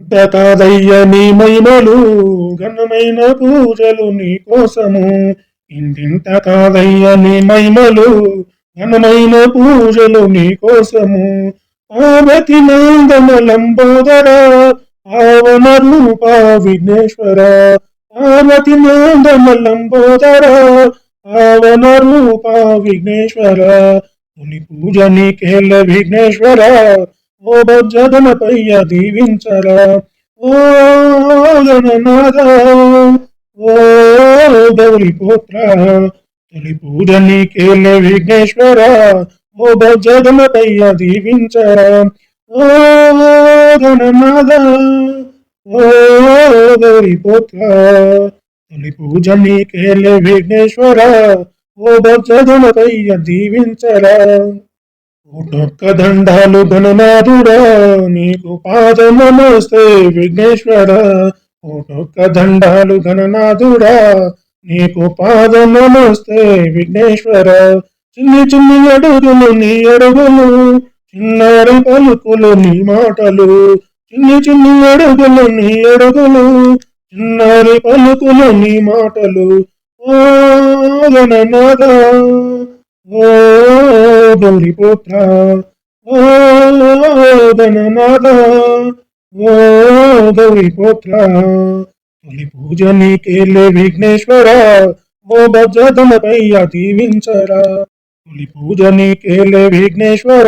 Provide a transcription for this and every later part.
ఇంత కాదయ్య నీ మహిమలు, ఘనమైన పూజలు నీ కోసము. ఇంతింత కాదయ్య నీ మహిమలు, ఘనమైన పూజలు నీ కోసము. పార్వతి నందన లంబోదర, పావన రూప విఘ్నేశ్వర. పార్వతి నందన లంబోదర, పావన రూప విఘ్నేశ్వర. తొలి పూజ నీకేళ్ళ విఘ్నేశ్వర, ఓ బొజ్జగనపయ్య దీవించరా. ఓ గణనాథ, ఓ గౌరీపుత్ర. తొలి పూజ నీకేళ్ళ విఘ్నేశ్వర, ఓ బొజ్జగనపయ్య దీవించరా. ఓ గణనాథ, ఓ గౌరీపుత్ర. తొలి పూజ నీకేళ్ళ విఘ్నేశ్వర, ఓ బొజ్జగనపయ్య దీవించరా. కోటొక్క దండాలు గణనాథుడా, నీకు పాద నమస్తే విఘ్నేశ్వర. కోటొక్క దండాలు గణనాథుడా, నీకు పాద నమస్తే విఘ్నేశ్వర. చిన్ని చిన్ని అడుగులు నీ అడుగులు, చిన్నారి పలుకులు నీ మాటలు. చిన్ని చిన్ని అడుగులు నీ అడుగులు, చిన్నారి పలుకులు నీ మాటలు. ఓ గణనాథ, ఓ గౌరీపుత్ర, ఓ గణనాథ, ఓ గౌరీపుత్ర. తొలి పూజ నీకేలే విఘ్నేశ్వర, ఓ బొజ్జగనపయ్య దీవించరా. తొలి పూజ నీకేలే విఘ్నేశ్వర,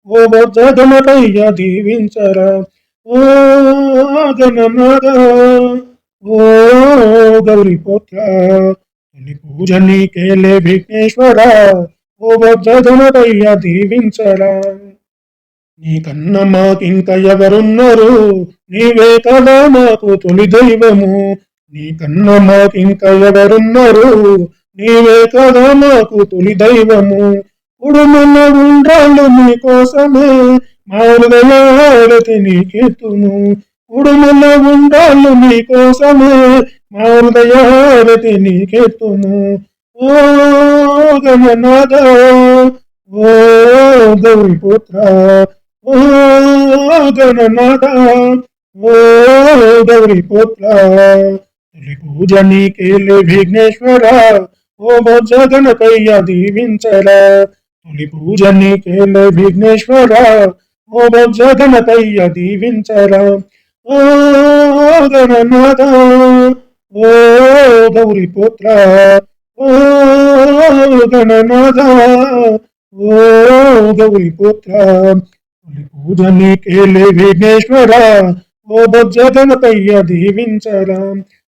ఓ బొజ్జగనపయ్య దీవించరా. ఓ గణనాథ, ఓ గౌరీపుత్ర. తొలి పూజ నీకేలే విఘ్నేశ్వర, ఓ బొజ్జగనపయ్య దీవించరా. నీకన్న మాకింక ఎవరున్నారు, నీవే కదా మాకు తొలి దైవము. నీకన్న మాకింక ఎవరున్నారు, నీవే కదా మాకు తొలి దైవము. ఉడుమన్న ఉండ్రాళ్ళు నీకోసమే, మా హృదయారతి నీకెత్తును. ఉడుమన్న ఉండ్రాళ్ళు నీకోసమే, మా హృదయారతి నీకెత్తును. ఓ గణనాథ, ఓ గౌరీపుత్ర, ఓ గణనాథ, ఓ గౌరీపుత్ర. తొలి పూజ నీకేలే విఘ్నేశ్వర, ఓ బొజ్జగనపయ్య దీవించరా. తొలి పూజ నీకేలే విఘ్నేశ్వర, ఓ బొజ్జగనపయ్య దీవించరా. ఓ గణనాథ, ఓ గౌరీపుత్ర, ఓ గణనాథ, ఓ గౌరీపుత్ర. తొలి పూజ నీకేలే విఘ్నేశ్వర, ఓ బొజ్జగనపయ్య దీవించరా.